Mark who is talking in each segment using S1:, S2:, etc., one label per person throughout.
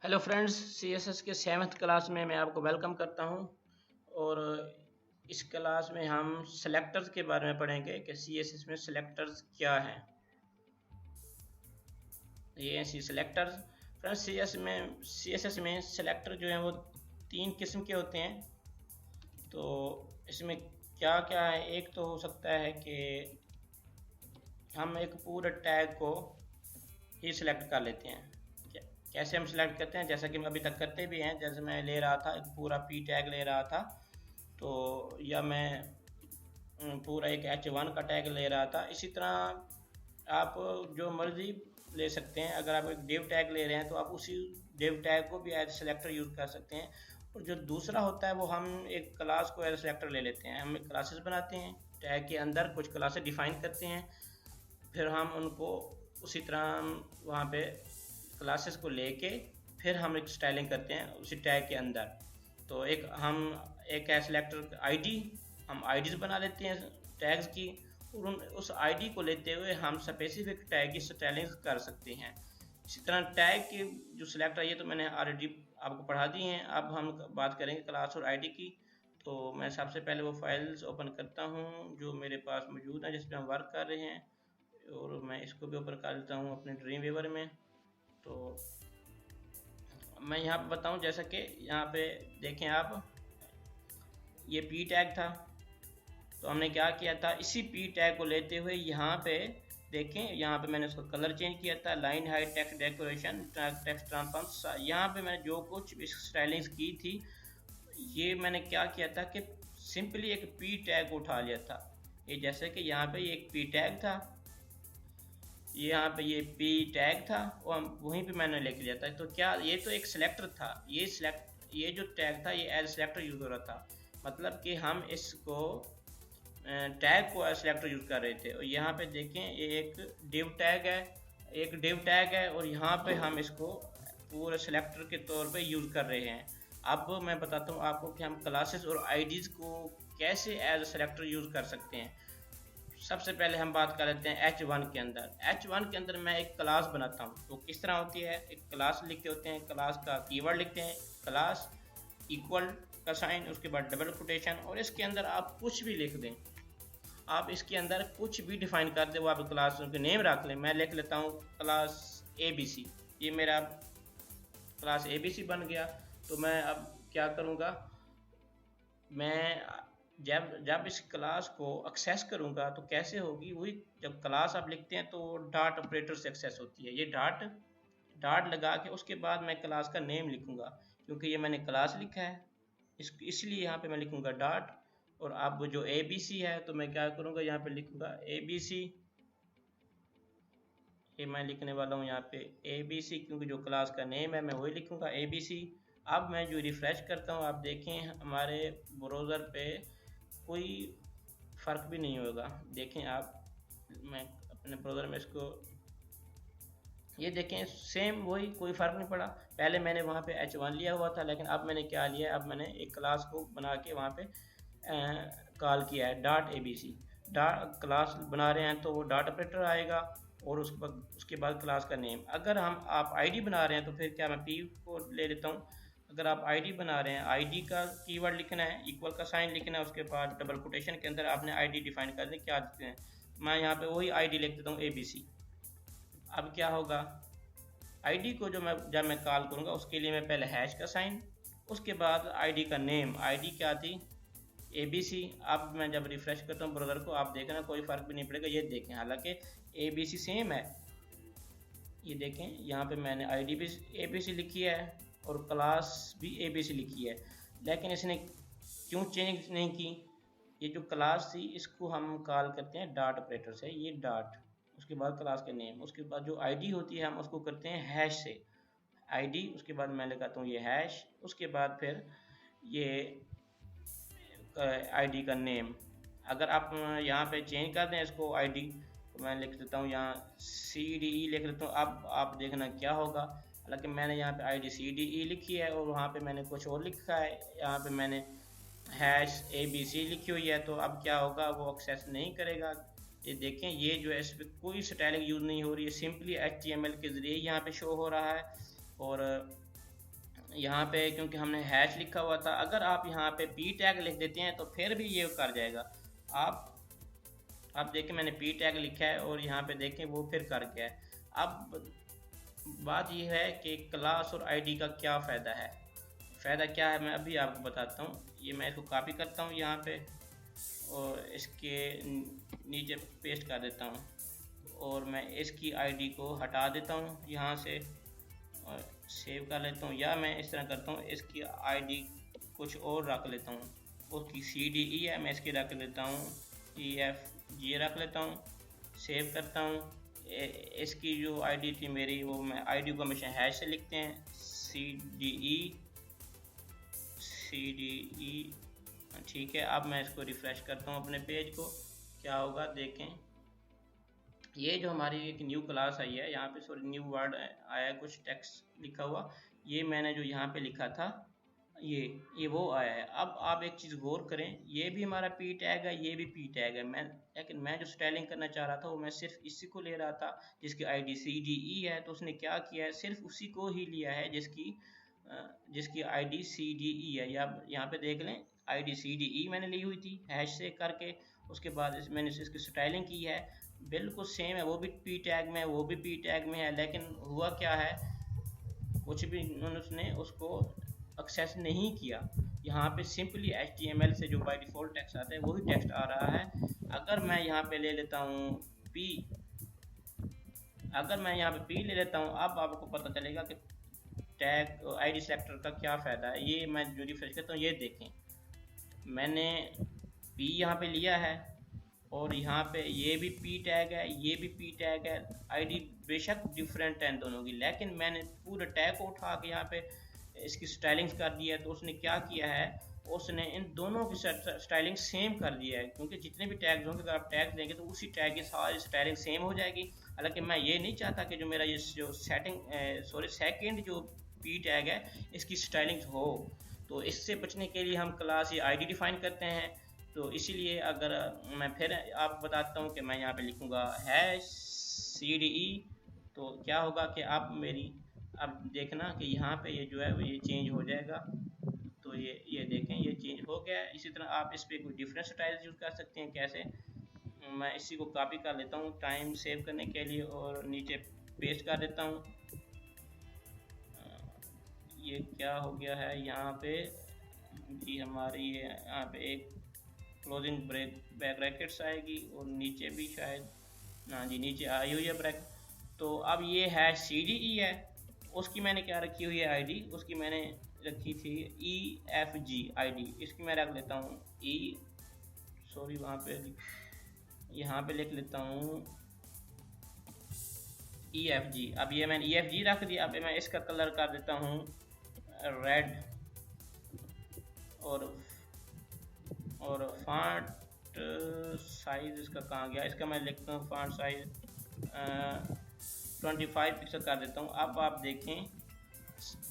S1: Hello friends, CSS के 7th class में मैं आपको वेलकम करता हूं। और इस क्लास में हम सेलेक्टर्स के बारे में पढ़ेंगे कि सीएसएस में सेलेक्टर्स क्या हैं। ये हैं सी सेलेक्टर्स। फ्रेंड्स, सीएसएस में सेलेक्टर जो हैं वो 3 किस्म के होते हैं। तो इसमें क्या क्या है, एक तो हो सकता है कि हम एक पूरे टैग को ही सिलेक्ट कर लेते हैं। कैसे हम सिलेक्ट करते हैं, जैसा कि हम अभी तक करते भी हैं। जैसे मैं ले रहा था, एक पूरा पी टैग ले रहा था, तो या मैं पूरा एक H1 का टैग ले रहा था। इसी तरह आप जो मर्जी ले सकते हैं। अगर आप एक डिव टैग ले रहे हैं तो आप उसी डिव टैग को भी एज सेलेक्टर यूज़ कर सकते हैं। और जो दूसरा होता है वो हम एक क्लास को एज सेलेक्टर ले लेते हैं। हम एक क्लासेस बनाते हैं, टैग के अंदर कुछ क्लासेस डिफाइन करते हैं, फिर हम उनको उसी तरह वहाँ पे क्लासेस को लेके फिर हम एक स्टाइलिंग करते हैं उसी टैग के अंदर। तो एक है सेलेक्टर आईडी, हम आईडीज बना लेते हैं टैग्स की, और उस आईडी को लेते हुए हम स्पेसिफिक टैग की स्टाइलिंग कर सकते हैं। इसी तरह टैग की जो सिलेक्टर, ये तो मैंने ऑलरेडी आपको पढ़ा दी हैं। अब हम बात करेंगे क्लास और आईडी की। तो मैं सबसे पहले वो फाइल्स ओपन करता हूँ जो मेरे पास मौजूद है, जिस पर हम वर्क कर रहे हैं, और मैं इसको भी ओपन कर लेता हूँ अपने ड्रीम वीवर में। तो मैं यहाँ पे बताऊँ, जैसा कि यहाँ पे देखें आप, ये पी टैग था। तो हमने क्या किया था, इसी पी टैग को लेते हुए यहाँ पे देखें, यहाँ पे मैंने उसका कलर चेंज किया था, line height, text decoration, text transform. यहाँ पे मैंने जो कुछ स्टाइलिंग्स की थी, ये मैंने क्या किया था कि सिंपली एक पी टैग उठा लिया था। ये जैसे कि यहाँ पे एक पी टैग था, यहाँ पे ये पी टैग था, और वहीं पे मैंने लिख लिया था। तो क्या ये तो एक सिलेक्टर था, ये जो टैग था ये एज सिलेक्टर यूज हो रहा था। मतलब कि हम इसको टैग को एज सिलेक्टर यूज कर रहे थे। और यहाँ पे देखें, ये एक डिव टैग है, और यहाँ पे हम इसको पूरे सिलेक्टर के तौर पे यूज कर रहे हैं। अब मैं बताता हूँ आपको कि हम क्लासेस और आईडीज को कैसे एज सेलेक्टर यूज कर सकते हैं। सबसे पहले हम बात कर लेते हैं H1 के अंदर। H1 के अंदर मैं एक क्लास बनाता हूँ। तो किस तरह होती है, एक क्लास लिखते होते हैं, क्लास का कीवर्ड लिखते हैं, क्लास इक्वल का साइन, उसके बाद डबल कोटेशन, और इसके अंदर आप कुछ भी लिख दें। आप इसके अंदर कुछ भी डिफाइन कर दें, वो आप क्लास के नेम रख लें। मैं लिख लेता हूँ क्लास ABC। ये मेरा क्लास ABC बन गया। तो मैं अब क्या करूँगा, मैं जब जब इस क्लास को एक्सेस करूँगा तो कैसे होगी, वही जब क्लास आप लिखते हैं तो डॉट ऑपरेटर से एक्सेस होती है। ये डॉट डॉट लगा के उसके बाद मैं क्लास का नेम लिखूँगा, क्योंकि ये मैंने क्लास लिखा है इसलिए यहाँ पे मैं लिखूँगा डॉट। और अब जो ABC है तो मैं क्या करूँगा, यहाँ पे लिखूँगा ABC। ये मैं लिखने वाला हूँ यहाँ पे ABC, क्योंकि जो क्लास का नेम है मैं वही लिखूँगा ABC। अब मैं जो रिफ़्रेश करता हूँ, आप देखें हमारे ब्राउज़र पे कोई फ़र्क भी नहीं होगा। देखें आप, मैं अपने ब्राउज़र में इसको, ये देखें सेम वही, कोई फ़र्क नहीं पड़ा। पहले मैंने वहाँ पे H1 लिया हुआ था, लेकिन अब मैंने क्या लिया, अब मैंने एक क्लास को बना के वहाँ पे कॉल किया है डॉट ABC। डॉट क्लास बना रहे हैं तो वो डॉट ऑपरेटर आएगा, और उसके बाद क्लास का नेम। अगर आप आईडी बना रहे हैं तो फिर क्या, मैं पी को ले लेता हूँ। अगर आप आईडी बना रहे हैं, आईडी का कीवर्ड लिखना है, इक्वल का साइन लिखना है, उसके बाद डबल कोटेशन के अंदर आपने आईडी डिफाइन कर दें क्या देते हैं। मैं यहाँ पे वही आईडी लिख देता हूँ ABC। अब क्या होगा, आईडी को जब मैं कॉल करूँगा उसके लिए मैं पहले हैश का साइन, उसके बाद आईडी का नेम, आईडी क्या थी ABC। अब मैं जब रिफ्रेश करता हूँ ब्राउज़र को, आप देखना कोई फ़र्क भी नहीं पड़ेगा। ये देखें, हालांकि ABC सेम है। ये देखें यहाँ पे मैंने आईडी भी ABC लिखी है और क्लास भी ABC लिखी है, लेकिन इसने क्यों चेंज नहीं की। ये जो क्लास थी इसको हम कॉल करते हैं डॉट ऑपरेटर से, ये डॉट, उसके बाद क्लास का नेम, उसके बाद जो आईडी होती है हम उसको करते हैं हैश से, आईडी, उसके बाद मैं लगाता हूँ ये हैश, उसके बाद फिर ये आईडी का नेम। अगर आप यहाँ पे चेंज कर दें इसको आईडी, तो मैं लिख देता हूँ यहाँ CDE लिख देता हूँ। अब आप देखना क्या होगा, हालांकि मैंने यहाँ पे आईडी CDE लिखी है और वहाँ पे मैंने कुछ और लिखा है, यहाँ पे मैंने हैश ABC लिखी हुई है। तो अब क्या होगा, वो एक्सेस नहीं करेगा। ये देखें, ये जो है इस पर कोई स्टाइलिंग यूज़ नहीं हो रही है, सिंपली HTML के ज़रिए यहाँ पे शो हो रहा है। और यहाँ पे क्योंकि हमने हैश लिखा हुआ था, अगर आप यहाँ पे पी टैग लिख देते हैं तो फिर भी ये कर जाएगा। आप देखें मैंने पी टैग लिखा है और यहाँ पे देखें वो फिर कर गया है। अब बात ये है कि क्लास और आईडी का क्या फ़ायदा है। फ़ायदा क्या है मैं अभी आपको बताता हूँ। ये मैं इसको कॉपी करता हूँ यहाँ पे और इसके नीचे पेस्ट कर देता हूँ और मैं इसकी आईडी को हटा देता हूँ यहाँ से और सेव कर लेता हूँ, या मैं इस तरह करता हूँ इसकी आईडी कुछ और रख लेता हूँ। उसकी CDE है, मैं इसकी रख लेता हूँ EFG रख लेता हूँ, सेव करता हूँ। इसकी जो आईडी थी मेरी, वो मैं आईडी को हमेशा हैश से लिखते हैं, CDE। ठीक है, अब मैं इसको रिफ़्रेश करता हूँ अपने पेज को, क्या होगा देखें। ये जो हमारी एक न्यू क्लास आई है, यहाँ पे सॉरी न्यू वर्ड आया है, कुछ टेक्स्ट लिखा हुआ, ये मैंने जो यहाँ पे लिखा था ये वो आया है। अब आप एक चीज़ गौर करें, ये भी हमारा पी टैग है, ये भी पी टैग है। लेकिन मैं जो स्टाइलिंग करना चाह रहा था वो मैं सिर्फ इसी को ले रहा था जिसकी आईडी CDE है, तो उसने क्या किया है, सिर्फ उसी को ही लिया है जिसकी आईडी CDE है। या यहाँ पे देख लें, आईडी CDE मैंने ली हुई थी हैश से करके, उसके बाद मैंने इसकी स्टाइलिंग की है, बिल्कुल सेम है, वो भी पी टैग में है, वो भी पी टैग में है। लेकिन हुआ क्या है, कुछ भी उसने उसको एक्सेस नहीं किया। यहाँ पे सिंपली HTML से जो बाय डिफ़ॉल्ट टेक्स्ट आता है वही टेक्स्ट आ रहा है। अगर मैं यहाँ पे ले लेता हूँ P, अगर मैं यहाँ पे P ले लेता हूँ, अब आपको पता चलेगा कि टैग आईडी सेलेक्टर का क्या फ़ायदा है। ये मैं जो रिफ्रेश करता हूँ, ये देखें, मैंने P यहाँ पे लिया है और यहाँ पे ये भी पी टैग है, ये भी पी टैग है। आईडी बेशक डिफरेंट है दोनों की, लेकिन मैंने पूरे टैग को उठा के यहाँ पे इसकी स्टाइलिंग कर दिया है। तो उसने क्या किया है, उसने इन दोनों की स्टाइलिंग सेम कर दिया है, क्योंकि जितने भी टैग्स होंगे, अगर आप टैग देंगे तो उसी टैग की सारी स्टाइलिंग सेम हो जाएगी। हालांकि मैं ये नहीं चाहता कि जो मेरा ये जो सेकंड जो पी टैग है इसकी स्टाइलिंग हो। तो इससे बचने के लिए हम क्लास ये आईडी डिफाइन करते हैं। तो इसीलिए अगर मैं फिर आपको बताता हूँ कि मैं यहाँ पे लिखूँगा हैश CDE, तो क्या होगा कि अब देखना कि यहाँ पे ये जो है ये चेंज हो जाएगा। तो ये देखें, ये चेंज हो गया है। इसी तरह आप इस पर कोई डिफरेंट स्टाइल यूज़ कर सकते हैं। कैसे, मैं इसी को कॉपी कर लेता हूँ टाइम सेव करने के लिए और नीचे पेस्ट कर देता हूँ। ये क्या हो गया है यहाँ पे जी, हमारी यहाँ पे एक क्लोजिंग ब्रैकेट्स आएगी और नीचे भी शायद, हाँ जी नीचे आई हुई है ब्रैकेट। तो अब ये है CDE है, उसकी मैंने क्या रखी हुई है आईडी, उसकी मैंने रखी थी EFG आईडी। इसकी मैं रख लेता हूँ वहाँ पे यहाँ पे लिख लेता हूँ EFG। अब ये मैंने EFG रख दिया। अब मैं इसका कलर कर देता हूँ रेड और फॉन्ट साइज इसका कहाँ गया, इसका मैं लिखता हूँ फॉन्ट साइज 25 पिक्सल कर देता हूँ। अब आप देखें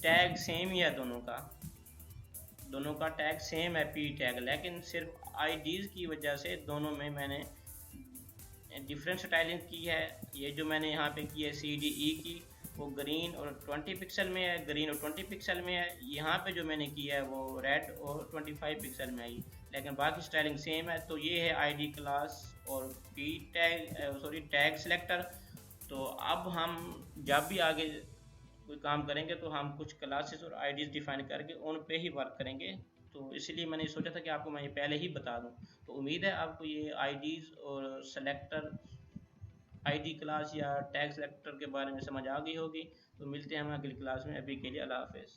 S1: टैग सेम ही है, दोनों का टैग सेम है पी टैग, लेकिन सिर्फ आईडीज़ की वजह से दोनों में मैंने डिफरेंट स्टाइलिंग की है। ये जो मैंने यहाँ पे की है CDE की, वो ग्रीन और 20 पिक्सल में है, ग्रीन और 20 पिक्सल में है। यहाँ पे जो मैंने किया है वो रेड और 25 पिक्सल में आई, लेकिन बाकी स्टाइलिंग सेम है। तो ये है आईडी क्लास और टैग सिलेक्टर। तो अब हम जब भी आगे कोई काम करेंगे तो हम कुछ क्लासेस और आईडीज़ डिफाइन करके उन पे ही वर्क करेंगे। तो इसलिए मैंने सोचा था कि आपको मैं ये पहले ही बता दूं। तो उम्मीद है आपको ये आईडीज़ और सेलेक्टर, आईडी क्लास या टैग सेलेक्टर के बारे में समझ आ गई होगी। तो मिलते हैं हम अगली क्लास में, अभी के लिए अल्लाह हाफिज़।